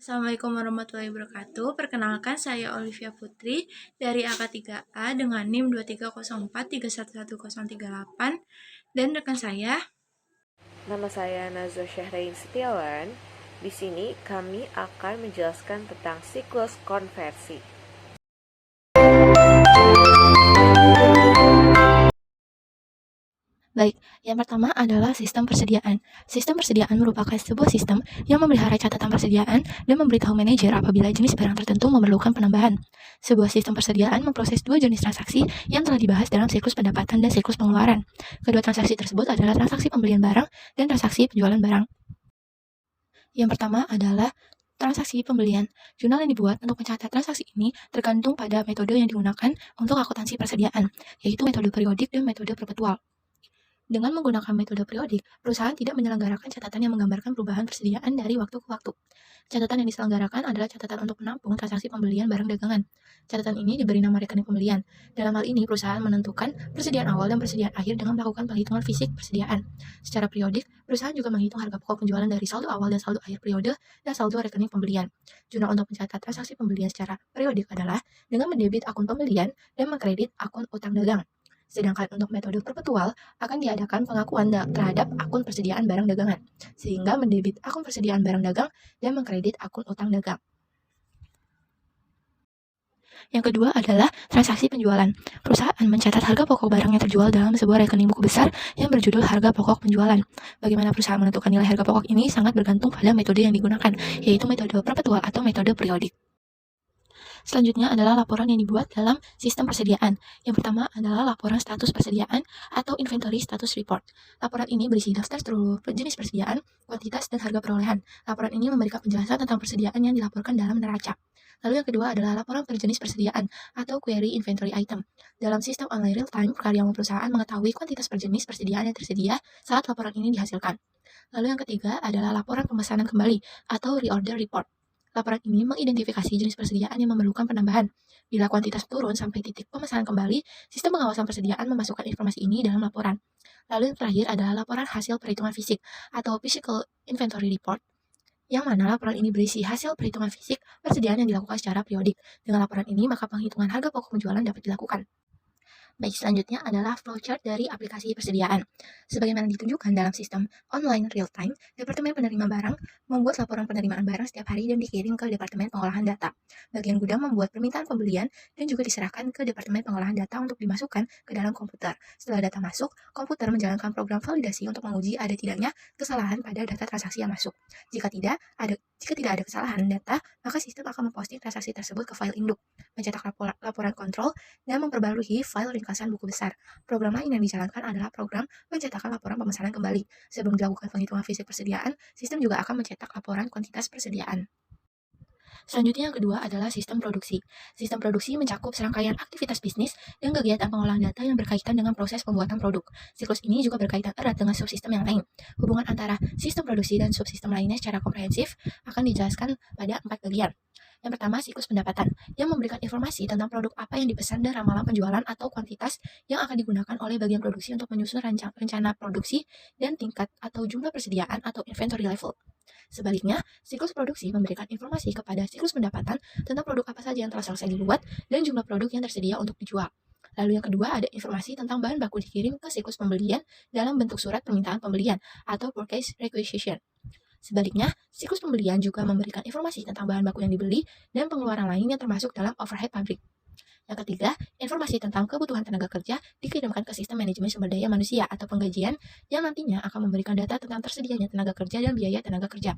Assalamualaikum warahmatullahi wabarakatuh. Perkenalkan saya Olivia Putri dari AK3A dengan NIM 2304311038 dan rekan saya. Nama saya Nazwa Syahrain Setiawan. Di sini kami akan menjelaskan tentang siklus konversi. Baik, yang pertama adalah sistem persediaan. Sistem persediaan merupakan sebuah sistem yang memelihara catatan persediaan dan memberitahu manajer apabila jenis barang tertentu memerlukan penambahan. Sebuah sistem persediaan memproses dua jenis transaksi yang telah dibahas dalam siklus pendapatan dan siklus pengeluaran. Kedua transaksi tersebut adalah transaksi pembelian barang dan transaksi penjualan barang. Yang pertama adalah transaksi pembelian. Jurnal yang dibuat untuk mencatat transaksi ini tergantung pada metode yang digunakan untuk akuntansi persediaan, yaitu metode periodik dan metode perpetual. Dengan menggunakan metode periodik, perusahaan tidak menyelenggarakan catatan yang menggambarkan perubahan persediaan dari waktu ke waktu. Catatan yang diselenggarakan adalah catatan untuk menampung transaksi pembelian barang dagangan. Catatan ini diberi nama rekening pembelian. Dalam hal ini, perusahaan menentukan persediaan awal dan persediaan akhir dengan melakukan penghitungan fisik persediaan. Secara periodik, perusahaan juga menghitung harga pokok penjualan dari saldo awal dan saldo akhir periode dan saldo rekening pembelian. Jurnal untuk mencatat transaksi pembelian secara periodik adalah dengan mendebit akun pembelian dan mengkredit akun utang dagang. Sedangkan untuk metode perpetual akan diadakan pengakuan terhadap akun persediaan barang dagangan, sehingga mendebit akun persediaan barang dagang dan mengkredit akun utang dagang. Yang kedua adalah transaksi penjualan. Perusahaan mencatat harga pokok barang yang terjual dalam sebuah rekening buku besar yang berjudul harga pokok penjualan. Bagaimana perusahaan menentukan nilai harga pokok ini sangat bergantung pada metode yang digunakan, yaitu metode perpetual atau metode periodik. Selanjutnya adalah laporan yang dibuat dalam sistem persediaan. Yang pertama adalah laporan status persediaan atau inventory status report. Laporan ini berisi daftar seluruh jenis persediaan, kuantitas, dan harga perolehan. Laporan ini memberikan penjelasan tentang persediaan yang dilaporkan dalam neraca. Lalu yang kedua adalah laporan per jenis persediaan atau query inventory item. Dalam sistem online real time, karyawan perusahaan mengetahui kuantitas per jenis persediaan yang tersedia saat laporan ini dihasilkan. Lalu yang ketiga adalah laporan pemesanan kembali atau reorder report. Laporan ini mengidentifikasi jenis persediaan yang memerlukan penambahan. Bila kuantitas turun sampai titik pemesanan kembali, sistem pengawasan persediaan memasukkan informasi ini dalam laporan. Lalu yang terakhir adalah laporan hasil perhitungan fisik atau physical inventory report, yang mana laporan ini berisi hasil perhitungan fisik persediaan yang dilakukan secara periodik. Dengan laporan ini, maka penghitungan harga pokok penjualan dapat dilakukan. Baik, selanjutnya adalah flowchart dari aplikasi persediaan. Sebagaimana ditunjukkan dalam sistem online real-time, Departemen Penerima Barang membuat laporan penerimaan barang setiap hari dan dikirim ke Departemen Pengolahan Data. Bagian gudang membuat permintaan pembelian dan juga diserahkan ke Departemen Pengolahan Data untuk dimasukkan ke dalam komputer. Setelah data masuk, komputer menjalankan program validasi untuk menguji ada tidaknya kesalahan pada data transaksi yang masuk. Jika tidak ada kesalahan data, maka sistem akan memposting transaksi tersebut ke file induk, mencetak laporan kontrol, dan memperbarui file ringkasan buku besar. Program lain yang dijalankan adalah program pencetakan laporan pemesanan kembali. Sebelum dilakukan penghitungan fisik persediaan, sistem juga akan mencetak laporan kuantitas persediaan. Selanjutnya yang kedua adalah sistem produksi. Sistem produksi mencakup serangkaian aktivitas bisnis dan kegiatan pengolahan data yang berkaitan dengan proses pembuatan produk. Siklus ini juga berkaitan erat dengan subsistem yang lain. Hubungan antara sistem produksi dan subsistem lainnya secara komprehensif akan dijelaskan pada 4 bagian. Yang pertama, siklus pendapatan, yang memberikan informasi tentang produk apa yang dipesan dan ramalan penjualan atau kuantitas yang akan digunakan oleh bagian produksi untuk menyusun rencana produksi dan tingkat atau jumlah persediaan atau inventory level. Sebaliknya, siklus produksi memberikan informasi kepada siklus pendapatan tentang produk apa saja yang telah selesai dibuat dan jumlah produk yang tersedia untuk dijual. Lalu yang kedua ada informasi tentang bahan baku dikirim ke siklus pembelian dalam bentuk surat permintaan pembelian atau purchase requisition. Sebaliknya, siklus pembelian juga memberikan informasi tentang bahan baku yang dibeli dan pengeluaran lain yang termasuk dalam overhead pabrik. Yang ketiga, informasi tentang kebutuhan tenaga kerja dikirimkan ke sistem manajemen sumber daya manusia atau penggajian yang nantinya akan memberikan data tentang tersedianya tenaga kerja dan biaya tenaga kerja.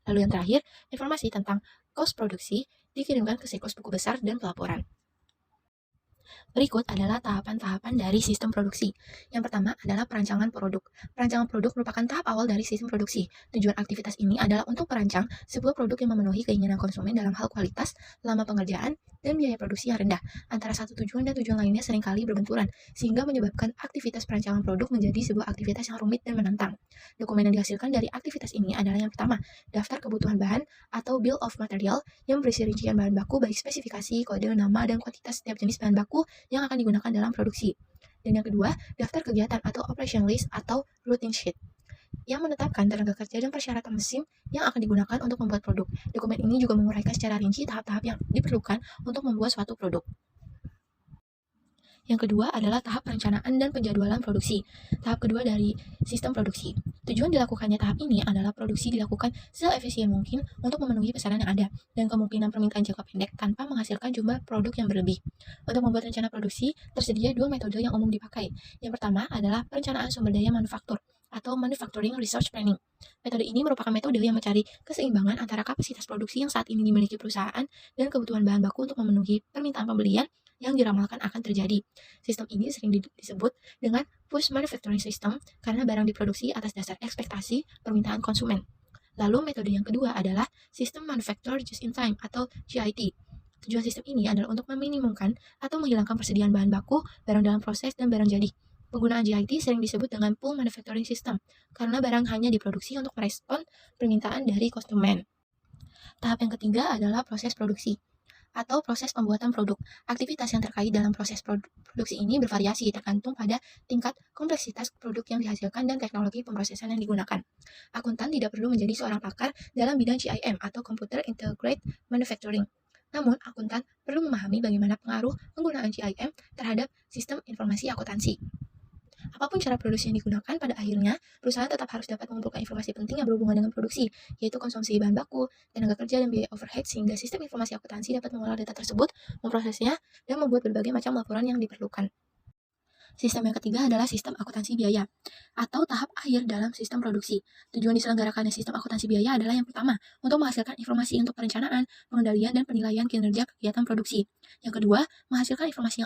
Lalu yang terakhir, informasi tentang cost produksi dikirimkan ke siklus buku besar dan pelaporan. Berikut adalah tahapan-tahapan dari sistem produksi. Yang pertama adalah perancangan produk. Perancangan produk merupakan tahap awal dari sistem produksi. Tujuan aktivitas ini adalah untuk merancang sebuah produk yang memenuhi keinginan konsumen dalam hal kualitas, lama pengerjaan, dan biaya produksi yang rendah. Antara satu tujuan dan tujuan lainnya seringkali berbenturan, sehingga menyebabkan aktivitas perancangan produk menjadi sebuah aktivitas yang rumit dan menantang. Dokumen yang dihasilkan dari aktivitas ini adalah yang pertama, daftar kebutuhan bahan atau bill of material yang berisi rincian bahan baku baik spesifikasi, kode, nama, dan kuantitas setiap jenis bahan baku yang akan digunakan dalam produksi. Dan yang kedua, daftar kegiatan atau operation list atau routine sheet. yang menetapkan tenaga kerja dan persyaratan mesin yang akan digunakan untuk membuat produk. Dokumen ini juga menguraikan secara rinci tahap-tahap yang diperlukan untuk membuat suatu produk. Yang kedua adalah tahap perencanaan dan penjadwalan produksi. Tahap kedua dari sistem produksi. Tujuan dilakukannya tahap ini adalah produksi dilakukan seefisien mungkin untuk memenuhi pesanan yang ada dan kemungkinan permintaan jangka pendek tanpa menghasilkan jumlah produk yang berlebih. Untuk membuat rencana produksi, tersedia dua metode yang umum dipakai. Yang pertama adalah perencanaan sumber daya manufaktur atau Manufacturing Resource Planning. Metode ini merupakan metode yang mencari keseimbangan antara kapasitas produksi yang saat ini dimiliki perusahaan dan kebutuhan bahan baku untuk memenuhi permintaan pembelian yang diramalkan akan terjadi. Sistem ini sering disebut dengan push manufacturing system karena barang diproduksi atas dasar ekspektasi permintaan konsumen. Lalu metode yang kedua adalah sistem manufacture just in time atau GIT. Tujuan sistem ini adalah untuk meminimumkan atau menghilangkan persediaan bahan baku, barang dalam proses, dan barang jadi. Penggunaan GIT sering disebut dengan pull manufacturing system karena barang hanya diproduksi untuk merespon permintaan dari konsumen. Tahap yang ketiga adalah proses produksi atau proses pembuatan produk. Aktivitas yang terkait dalam proses produksi ini bervariasi tergantung pada tingkat kompleksitas produk yang dihasilkan dan teknologi pemrosesan yang digunakan. Akuntan tidak perlu menjadi seorang pakar dalam bidang CIM atau Computer Integrated Manufacturing. Namun, akuntan perlu memahami bagaimana pengaruh penggunaan CIM terhadap sistem informasi akuntansi. Apapun cara produksi yang digunakan, pada akhirnya perusahaan tetap harus dapat mengumpulkan informasi penting yang berhubungan dengan produksi, yaitu konsumsi bahan baku, tenaga kerja, dan biaya overhead, sehingga sistem informasi akuntansi dapat mengolah data tersebut, memprosesnya, dan membuat berbagai macam laporan yang diperlukan. Sistem yang ketiga adalah sistem akuntansi biaya, atau tahap akhir dalam sistem produksi. Tujuan diselenggarakannya sistem akuntansi biaya adalah yang pertama, untuk menghasilkan informasi untuk perencanaan, pengendalian, dan penilaian kinerja kegiatan produksi. Yang kedua, menghasilkan informasi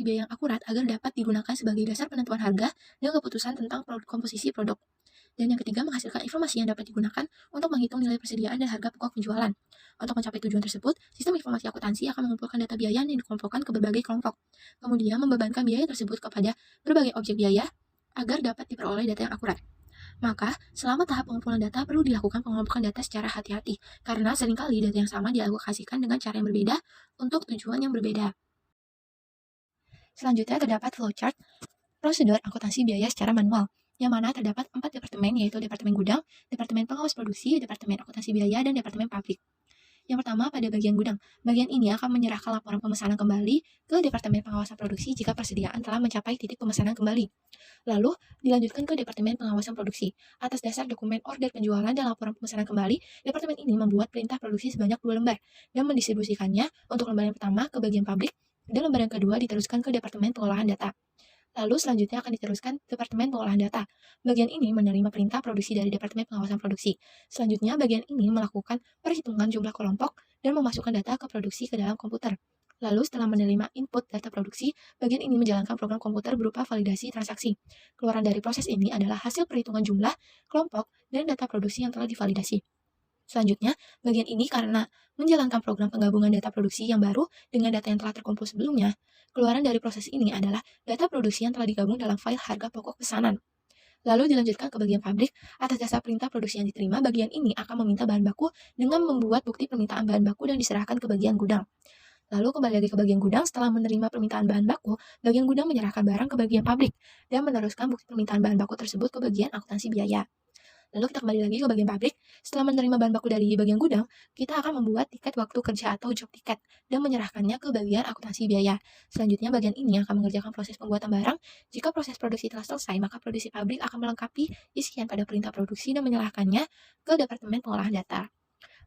biaya yang akurat agar dapat digunakan sebagai dasar penentuan harga dan keputusan tentang komposisi produk. Dan yang ketiga, menghasilkan informasi yang dapat digunakan untuk menghitung nilai persediaan dan harga pokok penjualan. Untuk mencapai tujuan tersebut, sistem informasi akuntansi akan mengumpulkan data biaya yang dikelompokkan ke berbagai kelompok, kemudian membebankan biaya tersebut kepada berbagai objek biaya agar dapat diperoleh data yang akurat. Maka, selama tahap pengumpulan data perlu dilakukan pengelompokan data secara hati-hati, karena seringkali data yang sama dialokasikan dengan cara yang berbeda untuk tujuan yang berbeda. Selanjutnya terdapat flowchart prosedur akuntansi biaya secara manual, yang mana terdapat 4 departemen, yaitu Departemen Gudang, Departemen Pengawas Produksi, Departemen Akuntansi Biaya, dan Departemen Pabrik. Yang pertama, pada bagian gudang. Bagian ini akan menyerahkan laporan pemesanan kembali ke Departemen Pengawasan Produksi jika persediaan telah mencapai titik pemesanan kembali. Lalu, dilanjutkan ke Departemen Pengawasan Produksi. Atas dasar dokumen order penjualan dan laporan pemesanan kembali, Departemen ini membuat perintah produksi sebanyak 2 lembar dan mendistribusikannya untuk lembar yang pertama ke bagian pabrik, dan lembar yang kedua diteruskan ke Departemen Pengolahan Data. Lalu selanjutnya akan diteruskan Departemen Pengolahan Data. Bagian ini menerima perintah produksi dari Departemen Pengawasan Produksi. Selanjutnya, bagian ini melakukan perhitungan jumlah kelompok dan memasukkan data ke produksi ke dalam komputer. Lalu setelah menerima input data produksi, bagian ini menjalankan program komputer berupa validasi transaksi. Keluaran dari proses ini adalah hasil perhitungan jumlah, kelompok, dan data produksi yang telah divalidasi. Selanjutnya, bagian ini karena menjalankan program penggabungan data produksi yang baru dengan data yang telah terkumpul sebelumnya, keluaran dari proses ini adalah data produksi yang telah digabung dalam file harga pokok pesanan. Lalu dilanjutkan ke bagian pabrik. Atas dasar perintah produksi yang diterima, bagian ini akan meminta bahan baku dengan membuat bukti permintaan bahan baku dan diserahkan ke bagian gudang. Lalu kembali lagi ke bagian gudang. Setelah menerima permintaan bahan baku, bagian gudang menyerahkan barang ke bagian pabrik dan meneruskan bukti permintaan bahan baku tersebut ke bagian akuntansi biaya. Lalu kita kembali lagi ke bagian pabrik. Setelah menerima bahan baku dari bagian gudang, kita akan membuat tiket waktu kerja atau job ticket dan menyerahkannya ke bagian akuntansi biaya. Selanjutnya, bagian ini akan mengerjakan proses pembuatan barang. Jika proses produksi telah selesai, maka produksi pabrik akan melengkapi isian pada perintah produksi dan menyerahkannya ke Departemen Pengolahan Data.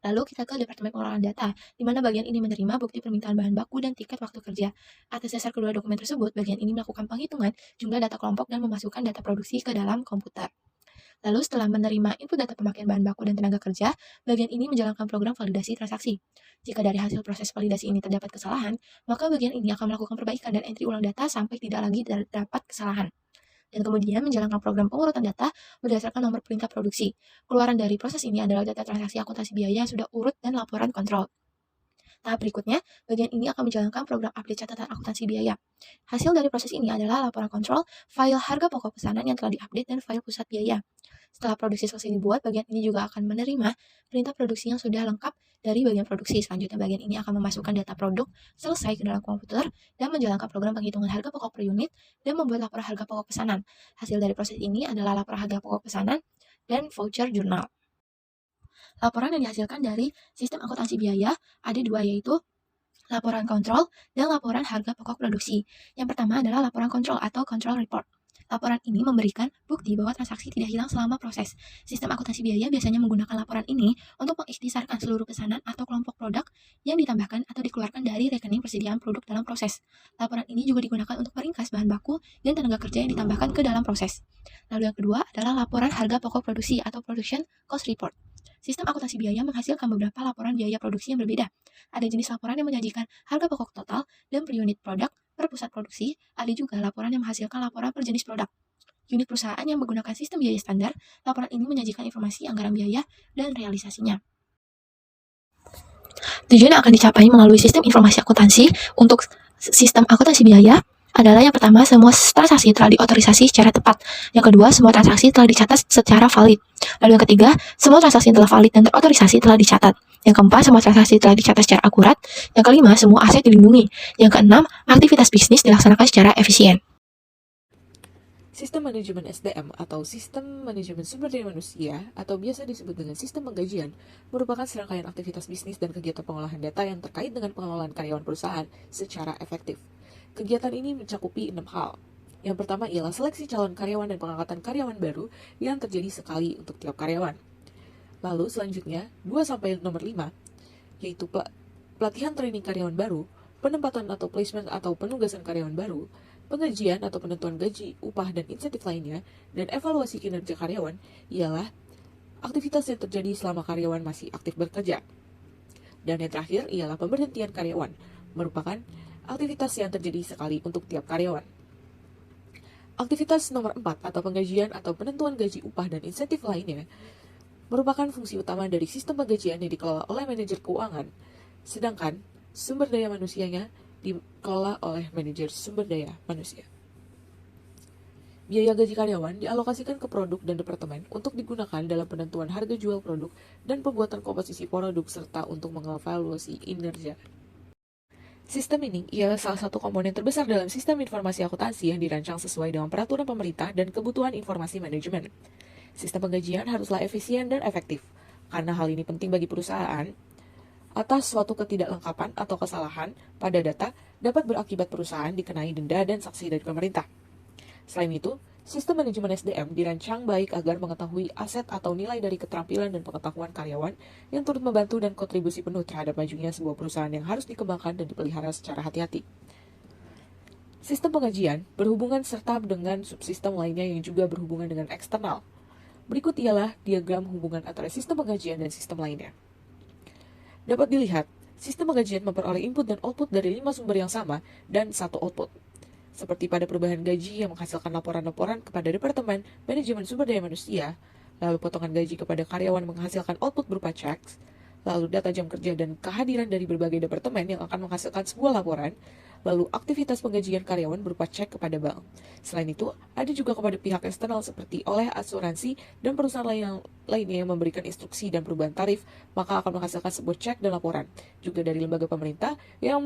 Lalu kita ke Departemen Pengolahan Data, di mana bagian ini menerima bukti permintaan bahan baku dan tiket waktu kerja. Atas dasar kedua dokumen tersebut, bagian ini melakukan penghitungan jumlah data kelompok dan memasukkan data produksi ke dalam komputer. Lalu setelah menerima input data pemakaian bahan baku dan tenaga kerja, bagian ini menjalankan program validasi transaksi. Jika dari hasil proses validasi ini terdapat kesalahan, maka bagian ini akan melakukan perbaikan dan entry ulang data sampai tidak lagi terdapat kesalahan. Dan kemudian menjalankan program pengurutan data berdasarkan nomor perintah produksi. Keluaran dari proses ini adalah data transaksi akuntansi biaya yang sudah urut dan laporan kontrol. Tahap berikutnya, bagian ini akan menjalankan program update catatan akuntansi biaya. Hasil dari proses ini adalah laporan kontrol, file harga pokok pesanan yang telah diupdate, dan file pusat biaya. Setelah produksi selesai dibuat, bagian ini juga akan menerima perintah produksi yang sudah lengkap dari bagian produksi. Selanjutnya, bagian ini akan memasukkan data produk selesai ke dalam komputer dan menjalankan program penghitungan harga pokok per unit dan membuat laporan harga pokok pesanan. Hasil dari proses ini adalah laporan harga pokok pesanan dan voucher jurnal. Laporan yang dihasilkan dari sistem akuntansi biaya ada dua, yaitu laporan kontrol dan laporan harga pokok produksi. Yang pertama adalah laporan kontrol atau control report. Laporan ini memberikan bukti bahwa transaksi tidak hilang selama proses. Sistem akuntansi biaya biasanya menggunakan laporan ini untuk mengikhtisarkan seluruh pesanan atau kelompok produk yang ditambahkan atau dikeluarkan dari rekening persediaan produk dalam proses. Laporan ini juga digunakan untuk meringkas bahan baku dan tenaga kerja yang ditambahkan ke dalam proses. Lalu yang kedua adalah laporan harga pokok produksi atau production cost report. Sistem akuntansi biaya menghasilkan beberapa laporan biaya produksi yang berbeda. Ada jenis laporan yang menyajikan harga pokok total dan per unit produk per pusat produksi. Ada juga laporan yang menghasilkan laporan per jenis produk. Unit perusahaan yang menggunakan sistem biaya standar, laporan ini menyajikan informasi anggaran biaya dan realisasinya. Tujuan yang akan dicapai melalui sistem informasi akuntansi untuk sistem akuntansi biaya adalah yang pertama, semua transaksi telah diotorisasi secara tepat. Yang kedua, semua transaksi telah dicatat secara valid. Lalu yang ketiga, semua transaksi yang telah valid dan terotorisasi telah dicatat. Yang keempat, semua transaksi telah dicatat secara akurat. Yang kelima, semua aset dilindungi. Yang keenam, aktivitas bisnis dilaksanakan secara efisien. Sistem manajemen SDM atau sistem manajemen sumber daya manusia atau biasa disebut dengan sistem penggajian merupakan serangkaian aktivitas bisnis dan kegiatan pengolahan data yang terkait dengan pengelolaan karyawan perusahaan secara efektif. Kegiatan ini mencakupi 6 hal. Yang pertama ialah seleksi calon karyawan dan pengangkatan karyawan baru yang terjadi sekali untuk tiap karyawan. Lalu selanjutnya, 2 sampai nomor 5, yaitu pelatihan training karyawan baru, penempatan atau placement atau penugasan karyawan baru, penggajian atau penentuan gaji, upah, dan insentif lainnya, dan evaluasi kinerja karyawan ialah aktivitas yang terjadi selama karyawan masih aktif bekerja. Dan yang terakhir ialah pemberhentian karyawan, merupakan aktivitas yang terjadi sekali untuk tiap karyawan. Aktivitas nomor 4 atau penggajian atau penentuan gaji, upah, dan insentif lainnya merupakan fungsi utama dari sistem penggajian yang dikelola oleh manajer keuangan, sedangkan sumber daya manusianya dikelola oleh manajer sumber daya manusia. Biaya gaji karyawan dialokasikan ke produk dan departemen untuk digunakan dalam penentuan harga jual produk dan pembuatan komposisi produk serta untuk mengevaluasi kinerja. Sistem ini ialah salah satu komponen terbesar dalam sistem informasi akuntansi yang dirancang sesuai dengan peraturan pemerintah dan kebutuhan informasi manajemen. Sistem penggajian haruslah efisien dan efektif, karena hal ini penting bagi perusahaan. Atas suatu ketidaklengkapan atau kesalahan pada data dapat berakibat perusahaan dikenai denda dan sanksi dari pemerintah. Selain itu, sistem manajemen SDM dirancang baik agar mengetahui aset atau nilai dari keterampilan dan pengetahuan karyawan yang turut membantu dan kontribusi penuh terhadap majunya sebuah perusahaan yang harus dikembangkan dan dipelihara secara hati-hati. Sistem penggajian berhubungan serta dengan subsistem lainnya yang juga berhubungan dengan eksternal. Berikut ialah diagram hubungan antara sistem penggajian dan sistem lainnya. Dapat dilihat, sistem penggajian memperoleh input dan output dari 5 sumber yang sama dan 1 output. Seperti pada perubahan gaji yang menghasilkan laporan-laporan kepada Departemen Manajemen Sumber Daya Manusia, lalu potongan gaji kepada karyawan menghasilkan output berupa checks, lalu data jam kerja dan kehadiran dari berbagai departemen yang akan menghasilkan sebuah laporan, lalu aktivitas penggajian karyawan berupa cek kepada bank. Selain itu, ada juga kepada pihak eksternal seperti oleh asuransi dan perusahaan lainnya yang memberikan instruksi dan perubahan tarif, maka akan menghasilkan sebuah cek dan laporan. Juga dari lembaga pemerintah yang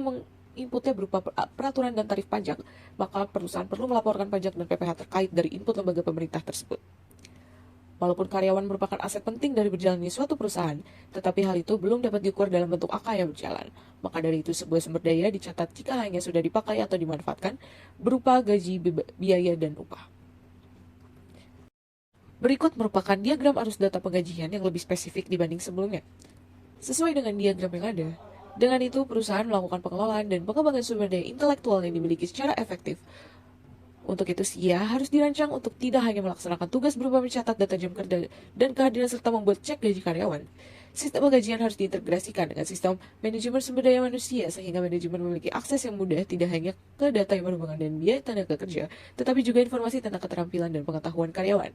inputnya berupa peraturan dan tarif pajak, maka perusahaan perlu melaporkan pajak dan PPh terkait dari input lembaga pemerintah tersebut. Walaupun karyawan merupakan aset penting dari berjalannya suatu perusahaan, tetapi hal itu belum dapat diukur dalam bentuk angka yang berjalan. Maka dari itu sebuah sumber daya dicatat jika hanya sudah dipakai atau dimanfaatkan berupa gaji, biaya, dan upah. Berikut merupakan diagram arus data penggajian yang lebih spesifik dibanding sebelumnya. Sesuai dengan diagram yang ada, dengan itu, perusahaan melakukan pengelolaan dan pengembangan sumber daya intelektual yang dimiliki secara efektif. Untuk itu, SIA harus dirancang untuk tidak hanya melaksanakan tugas berupa mencatat data jam kerja dan kehadiran serta membuat cek gaji karyawan. Sistem penggajian harus diintegrasikan dengan sistem manajemen sumber daya manusia sehingga manajemen memiliki akses yang mudah tidak hanya ke data yang berhubungan dengan biaya tenaga kerja, tetapi juga informasi tentang keterampilan dan pengetahuan karyawan.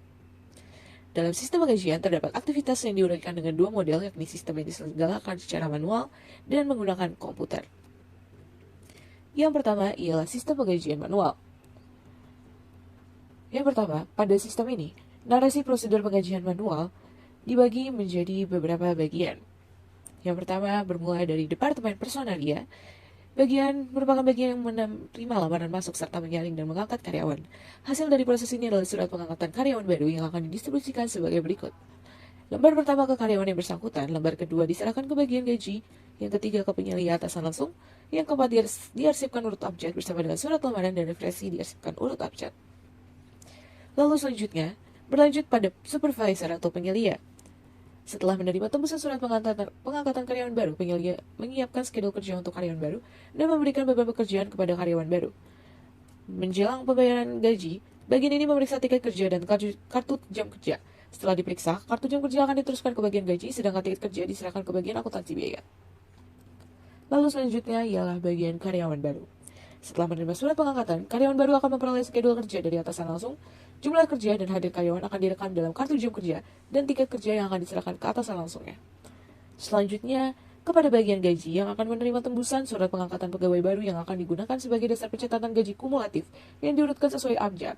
Dalam sistem penggajian terdapat aktivitas yang diuraikan dengan 2 model, yakni sistem yang diselenggarakan secara manual dan menggunakan komputer. Yang pertama ialah sistem penggajian manual. Yang pertama, pada sistem ini, narasi prosedur penggajian manual dibagi menjadi beberapa bagian. Yang pertama bermula dari Departemen Personalia. Merupakan bagian yang menerima lamaran masuk serta menyaring dan mengangkat karyawan. Hasil dari proses ini adalah surat pengangkatan karyawan baru yang akan didistribusikan sebagai berikut. Lembar pertama ke karyawan yang bersangkutan, lembar kedua diserahkan ke bagian gaji, yang ketiga ke penyelia atasan langsung, yang keempat diarsipkan urut abjad bersama dengan surat lamaran dan referensi diarsipkan urut abjad. Lalu selanjutnya, berlanjut pada supervisor atau penyelia. Setelah menerima tembusan surat pengangkatan karyawan baru, penyelia menyiapkan skedul kerja untuk karyawan baru dan memberikan beban pekerjaan kepada karyawan baru. Menjelang pembayaran gaji, bagian ini memeriksa tiket kerja dan kartu jam kerja. Setelah diperiksa, kartu jam kerja akan diteruskan ke bagian gaji, sedangkan tiket kerja diserahkan ke bagian akuntansi biaya. Lalu selanjutnya ialah bagian karyawan baru. Setelah menerima surat pengangkatan, karyawan baru akan memperoleh skedul kerja dari atasan langsung. Jumlah kerja dan hadir karyawan akan direkam dalam kartu jam kerja dan tiket kerja yang akan diserahkan ke atasan langsungnya. Selanjutnya, kepada bagian gaji yang akan menerima tembusan surat pengangkatan pegawai baru yang akan digunakan sebagai dasar pencatatan gaji kumulatif yang diurutkan sesuai abjad.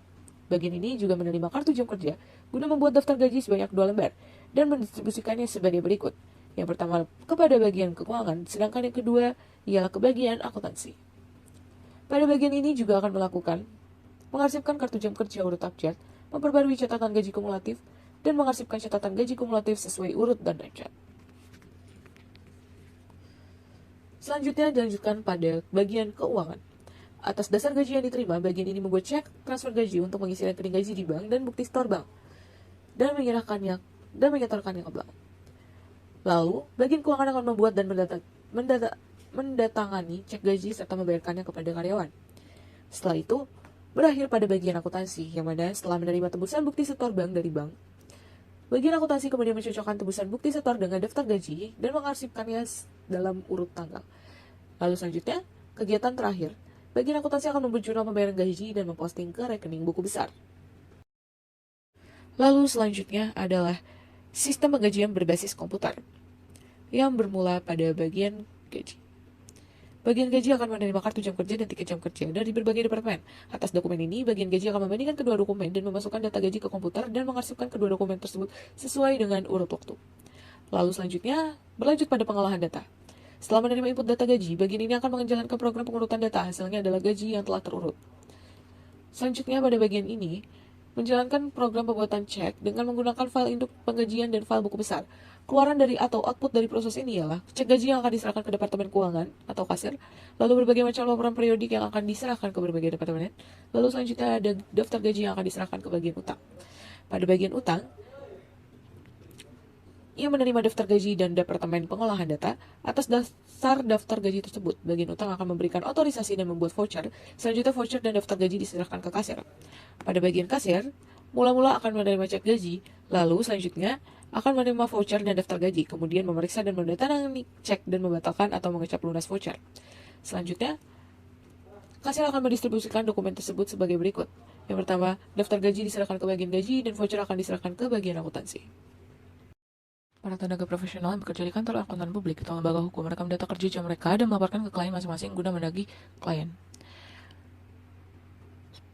Bagian ini juga menerima kartu jam kerja guna membuat daftar gaji sebanyak 2 lembar dan mendistribusikannya sebagai berikut. Yang pertama kepada bagian keuangan, sedangkan yang kedua ialah ke bagian akuntansi. Pada bagian ini juga akan mengarsipkan kartu jam kerja urut abjad, memperbarui catatan gaji kumulatif, dan mengarsipkan catatan gaji kumulatif sesuai urut dan abjad. Selanjutnya dilanjutkan pada bagian keuangan. Atas dasar gaji yang diterima, bagian ini membuat cek transfer gaji untuk mengisi rekening gaji di bank dan bukti store bank, dan menyetorkannya ke bank. Lalu, bagian keuangan akan membuat dan mendatangani cek gaji serta membayarkannya kepada karyawan. Setelah itu, berakhir pada bagian akuntansi, yang mana setelah menerima tembusan bukti setor bank dari bank, bagian akuntansi kemudian mencocokkan tembusan bukti setor dengan daftar gaji dan mengarsipkannya dalam urut tanggal. Lalu selanjutnya, kegiatan terakhir. Bagian akuntansi akan membuat jurnal pembayaran gaji dan memposting ke rekening buku besar. Lalu selanjutnya adalah sistem penggajian berbasis komputer, yang bermula pada bagian gaji. Bagian gaji akan menerima kartu jam kerja dan tiket jam kerja dari berbagai departemen. Atas dokumen ini, bagian gaji akan membandingkan kedua dokumen dan memasukkan data gaji ke komputer dan mengarsipkan kedua dokumen tersebut sesuai dengan urut waktu. Lalu selanjutnya, berlanjut pada pengolahan data. Setelah menerima input data gaji, bagian ini akan menjalankan program pengurutan data, hasilnya adalah gaji yang telah terurut. Selanjutnya pada bagian ini, menjalankan program pembuatan cek dengan menggunakan file induk penggajian dan file buku besar. Keluaran dari atau output dari proses ini ialah cek gaji yang akan diserahkan ke Departemen Keuangan atau kasir, lalu berbagai macam laporan periodik yang akan diserahkan ke berbagai departemen, lalu selanjutnya ada daftar gaji yang akan diserahkan ke bagian utang. Pada bagian utang, ia menerima daftar gaji dan Departemen Pengolahan Data. Atas dasar daftar gaji tersebut, bagian utang akan memberikan otorisasi dan membuat voucher. Selanjutnya voucher dan daftar gaji diserahkan ke kasir. Pada bagian kasir, mula-mula akan menerima cek gaji, lalu selanjutnya akan menerima voucher dan daftar gaji, kemudian memeriksa dan menandatangani cek dan membatalkan atau mengecap lunas voucher. Selanjutnya, kasir akan mendistribusikan dokumen tersebut sebagai berikut. Yang pertama, daftar gaji diserahkan ke bagian gaji dan voucher akan diserahkan ke bagian akuntansi. Para tenaga profesional yang bekerja di kantor akuntan publik atau lembaga hukum merekam data kerja jam mereka dan melaporkan ke klien masing-masing guna menagih klien.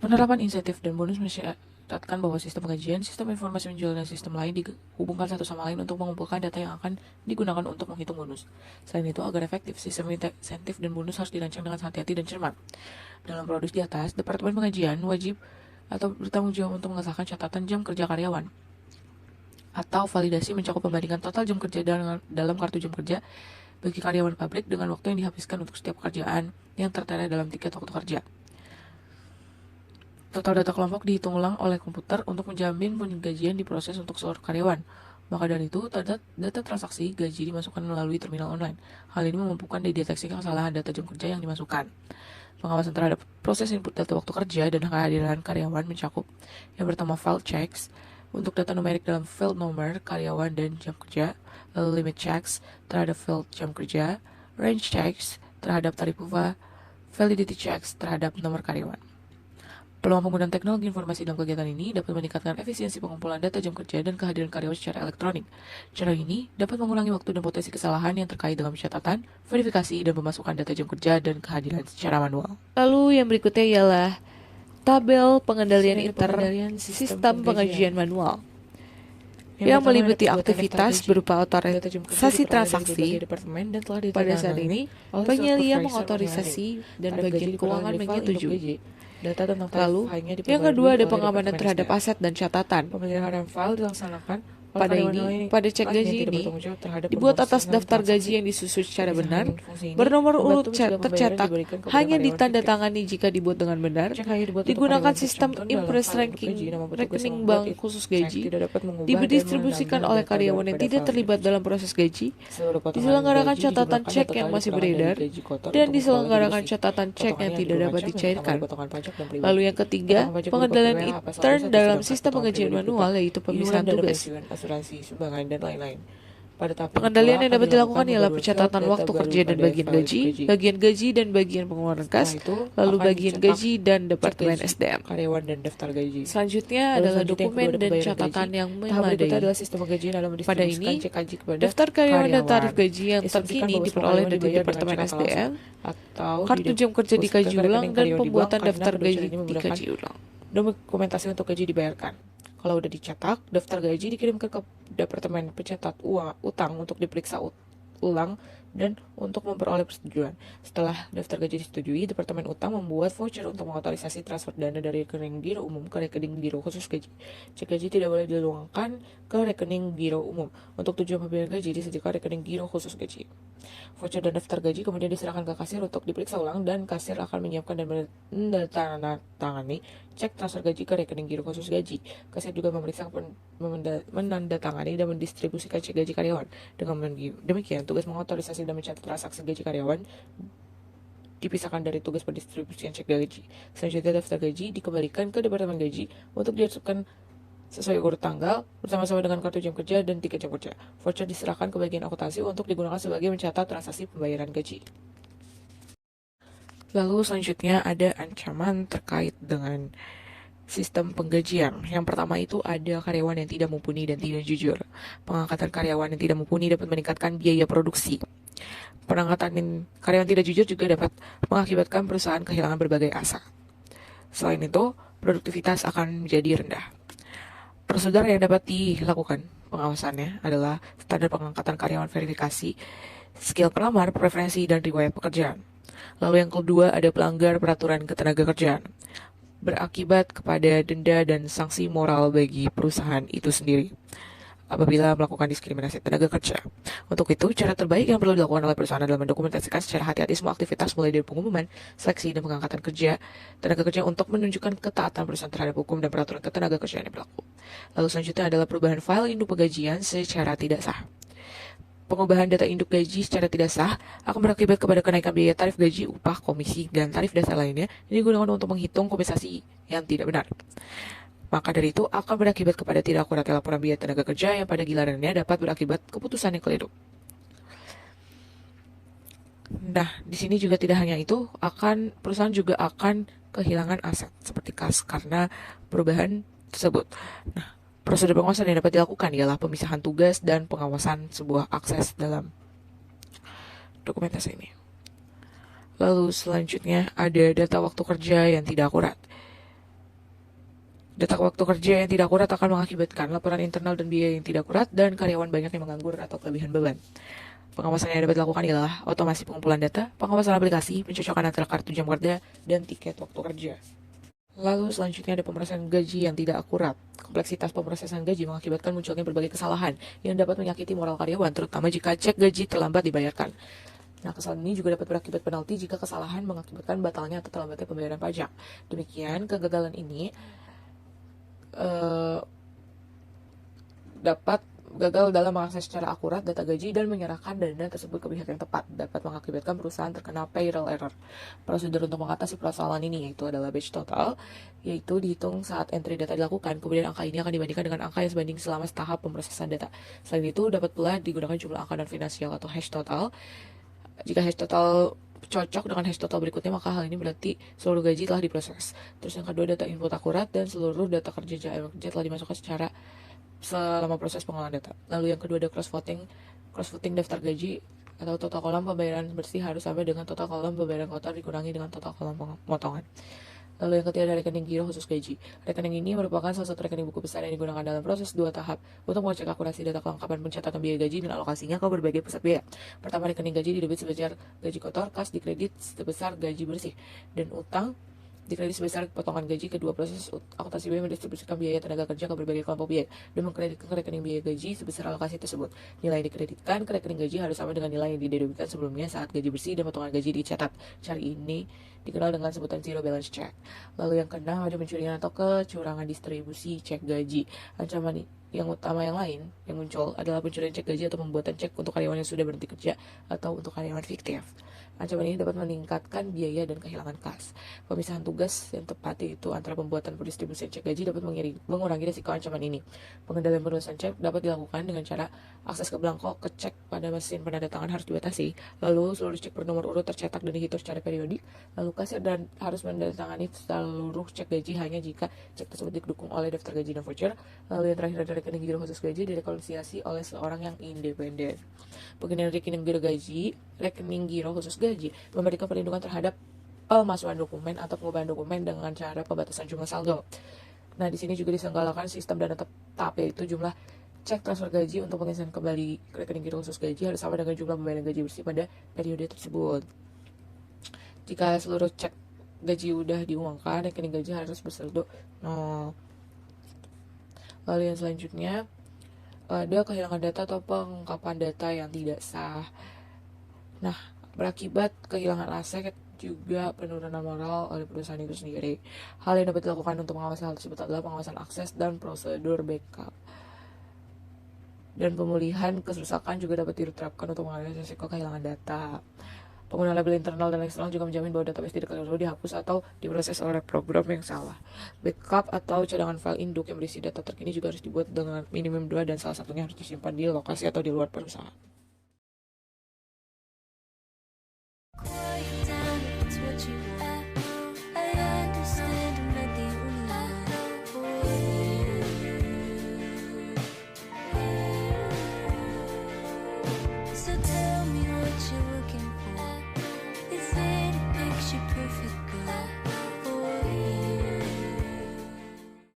Penerapan insentif dan bonus mensyaratkan bahwa sistem penggajian, sistem informasi penjualan, dan sistem lain dihubungkan satu sama lain untuk mengumpulkan data yang akan digunakan untuk menghitung bonus. Selain itu, agar efektif, sistem insentif dan bonus harus dirancang dengan hati-hati dan cermat. Dalam produk di atas, Departemen Penggajian wajib atau bertanggung jawab untuk mengesahkan catatan jam kerja karyawan atau validasi mencakup pembandingan total jam kerja dalam kartu jam kerja bagi karyawan pabrik dengan waktu yang dihabiskan untuk setiap pekerjaan yang tertera dalam tiket waktu kerja. Total data kelompok dihitung ulang oleh komputer untuk menjamin penggajian diproses untuk seluruh karyawan. Maka dari itu, data transaksi gaji dimasukkan melalui terminal online. Hal ini memampukan dideteksi kesalahan data jam kerja yang dimasukkan. Pengawasan terhadap proses input data waktu kerja dan kehadiran karyawan mencakup yang pertama file checks, untuk data numerik dalam field nomor karyawan dan jam kerja, lalu limit checks terhadap field jam kerja, range checks terhadap tarif upah, validity checks terhadap nomor karyawan. Peluang penggunaan teknologi informasi dalam kegiatan ini dapat meningkatkan efisiensi pengumpulan data jam kerja dan kehadiran karyawan secara elektronik. Cara ini dapat mengurangi waktu dan potensi kesalahan yang terkait dengan pencatatan, verifikasi, dan pemasukan data jam kerja dan kehadiran secara manual. Lalu yang berikutnya ialah tabel pengendalian sistem pengajian manual. yang meliputi aktivitas berupa otorisasi transaksi. Pada saat ini, penyelia mengotorisasi dan bagian keuangan menyetujui. Lalu, yang kedua ada pengamanan terhadap aset dan catatan. Pemeliharaan file dilaksanakan Pada cek gaji ini, dibuat atas daftar gaji yang disusun secara benar, bernomor urut tercetak, hanya ditandatangani jika dibuat dengan benar, digunakan sistem impress rekening bank khusus gaji, didistribusikan oleh karyawan yang tidak terlibat dalam proses gaji, diselenggarakan catatan cek yang masih beredar, dan diselenggarakan catatan cek yang tidak dapat dicairkan. Lalu yang ketiga, pengendalian intern dalam sistem pengajian manual, yaitu pemisahan tugas. asuransi, sumbangan, dan lain-lain. Pengendalian yang dapat dilakukan ialah pencatatan waktu kerja dan bagian gaji dan bagian pengeluaran kas, lalu bagian gaji dan departemen SDM. Karyawan dan daftar gaji. Selanjutnya adalah dokumen dan catatan yang memadai. Adalah sistem penggajian dalam Pada ini, kepada daftar karyawan dan tarif gaji yang terkini diperoleh dari departemen SDM, atau kartu jam kerja dikaji ulang, dan pembuatan daftar gaji dikaji ulang. Dokumentasi untuk gaji dibayarkan. Kalau udah dicetak, daftar gaji dikirimkan ke Departemen Pencatat Utang untuk diperiksa ulang dan untuk memperoleh persetujuan. Setelah daftar gaji disetujui, Departemen Utang membuat voucher untuk mengotorisasi transfer dana dari rekening giro umum ke rekening giro khusus gaji. Cek gaji tidak boleh diluangkan ke rekening giro umum. Untuk tujuan pembayaran gaji disediakan rekening giro khusus gaji. Voucher dan daftar gaji kemudian diserahkan ke kasir untuk diperiksa ulang, dan kasir akan menyiapkan dan menandatangani cek transfer gaji ke rekening giro khusus gaji. Kasir juga memeriksa, menandatangani, dan mendistribusikan cek gaji karyawan. Dengan demikian, tugas mengotorisasi dan mencatat transaksi gaji karyawan dipisahkan dari tugas pendistribusian cek gaji. Selanjutnya, daftar gaji dikembalikan ke Departemen Gaji untuk diarsipkan sesuai urut tanggal bersama-sama dengan kartu jam kerja dan tiket jam kerja. Voucher diserahkan ke bagian akuntansi untuk digunakan sebagai mencatat transaksi pembayaran gaji. Lalu selanjutnya ada ancaman terkait dengan sistem penggajian. Yang pertama itu ada karyawan yang tidak mumpuni dan tidak jujur. Pengangkatan karyawan yang tidak mumpuni dapat meningkatkan biaya produksi. Pengangkatan karyawan tidak jujur juga dapat mengakibatkan perusahaan kehilangan berbagai asa. Selain itu, produktivitas akan menjadi rendah. Prosedur yang dapat dilakukan pengawasannya adalah standar pengangkatan karyawan, verifikasi, skill pelamar, preferensi, dan riwayat pekerjaan. Lalu yang kedua ada pelanggar peraturan ketenagakerjaan, berakibat kepada denda dan sanksi moral bagi perusahaan itu sendiri apabila melakukan diskriminasi tenaga kerja. Untuk itu, cara terbaik yang perlu dilakukan oleh perusahaan adalah mendokumentasikan secara hati-hati semua aktivitas mulai dari pengumuman, seleksi, dan pengangkatan tenaga kerja untuk menunjukkan ketaatan perusahaan terhadap hukum dan peraturan ketenaga kerjaan yang berlaku. Lalu selanjutnya adalah perubahan file induk penggajian secara tidak sah. Pengubahan data induk gaji secara tidak sah akan berakibat kepada kenaikan biaya tarif gaji, upah, komisi, dan tarif dasar lainnya yang digunakan untuk menghitung kompensasi yang tidak benar. Maka dari itu akan berakibat kepada tidak akuratnya laporan biaya tenaga kerja yang pada gilirannya dapat berakibat keputusan yang keliru. Nah, di sini juga tidak hanya itu, perusahaan juga akan kehilangan aset seperti kas karena perubahan tersebut. Nah, prosedur pengawasan yang dapat dilakukan ialah pemisahan tugas dan pengawasan sebuah akses dalam dokumentasi ini. Lalu selanjutnya ada data waktu kerja yang tidak akurat. Data waktu kerja yang tidak akurat akan mengakibatkan laporan internal dan biaya yang tidak akurat dan karyawan banyak yang menganggur atau kelebihan beban. Pengawasan yang dapat dilakukan ialah otomasi pengumpulan data, pengawasan aplikasi, pencocokan antara kartu jam kerja, dan tiket waktu kerja. Lalu selanjutnya ada pemrosesan gaji yang tidak akurat. Kompleksitas pemrosesan gaji mengakibatkan munculnya berbagai kesalahan yang dapat menyakiti moral karyawan, terutama jika cek gaji terlambat dibayarkan. Nah, kesalahan ini juga dapat berakibat penalti jika kesalahan mengakibatkan batalnya atau terlambatnya pembayaran pajak. Demikian, kegagalan ini dapat gagal dalam mengakses secara akurat data gaji dan menyerahkan dana tersebut ke pihak yang tepat, dapat mengakibatkan perusahaan terkena payroll error. Prosedur untuk mengatasi persoalan ini yaitu adalah batch total, yaitu dihitung saat entry data dilakukan, kemudian angka ini akan dibandingkan dengan angka yang sebanding selama tahap pemrosesan data. Selain itu, dapat pula digunakan jumlah angka non-finansial atau hash total. Jika hash total cocok dengan hash total berikutnya, maka hal ini berarti seluruh gaji telah diproses. Terus yang kedua, data input akurat dan seluruh data kerja telah dimasukkan secara selama proses pengolahan data. Lalu yang kedua ada cross voting daftar gaji atau total kolom pembayaran bersih harus sama dengan total kolom pembayaran kotor dikurangi dengan total kolom pemotongan. Lalu yang ketiga ada rekening giro khusus gaji. Rekening ini merupakan salah satu rekening buku besar yang digunakan dalam proses 2 tahap untuk mengecek akurasi data kelengkapan pencatatan biaya gaji dan alokasinya ke berbagai pusat biaya. Pertama, rekening gaji didebit sebesar gaji kotor, kas dikredit sebesar gaji bersih, dan utang dikredit sebesar potongan gaji. Kedua, proses akuntansi biaya mendistribusikan biaya tenaga kerja ke berbagai kelompok biaya dan mengkreditkan ke rekening biaya gaji sebesar alokasi tersebut. Nilai yang dikreditkan ke rekening gaji harus sama dengan nilai yang didebitkan sebelumnya saat gaji bersih dan potongan gaji dicatat. Cara ini dikenal dengan sebutan zero balance check. Lalu yang keenam ada pencurian atau kecurangan distribusi cek gaji. Ancaman yang utama yang lain yang muncul adalah pencurian cek gaji atau pembuatan cek untuk karyawan yang sudah berhenti kerja atau untuk karyawan fiktif. Ancaman ini dapat meningkatkan biaya dan kehilangan kas. Pemisahan tugas yang tepat yaitu antara pembuatan pendistribusian cek gaji dapat mengurangi risiko ancaman ini. Pengendalian penulisan cek dapat dilakukan dengan cara akses ke belangko ke cek pada mesin penandatangan harus dibatasi. Lalu seluruh cek bernomor urut tercetak dan dihitung secara periodik. Lalu kasir dan harus menandatangani seluruh cek gaji hanya jika cek tersebut didukung oleh daftar gaji dan voucher. Lalu yang terakhir ada rekening giro khusus gaji direkonsiliasi oleh seorang yang independen. Pengendalian rekening giro khusus gaji memberikan perlindungan terhadap pemalsuan dokumen atau pengubahan dokumen dengan cara pembatasan jumlah saldo. Nah, di sini juga disenggalakan sistem dana tetap, yaitu jumlah cek transfer gaji untuk pengisian kembali rekening giro khusus gaji harus sama dengan jumlah pembayaran gaji bersih pada periode tersebut. Jika seluruh cek gaji udah diuangkan, rekening gaji harus bersaldo 0. Lalu yang selanjutnya ada kehilangan data atau pengungkapan data yang tidak sah. Nah, berakibat kehilangan aset juga penurunan moral oleh perusahaan itu sendiri. Hal yang dapat dilakukan untuk mengawasi hal tersebut adalah pengawasan akses dan prosedur backup. Dan pemulihan kerusakan juga dapat diterapkan untuk mengatasi risiko kehilangan data. Penggunaan label internal dan eksternal juga menjamin bahwa database tidak keliru dihapus atau diproses oleh program yang salah. Backup atau cadangan file induk yang berisi data terkini juga harus dibuat dengan minimum 2 dan salah satunya harus disimpan di lokasi atau di luar perusahaan.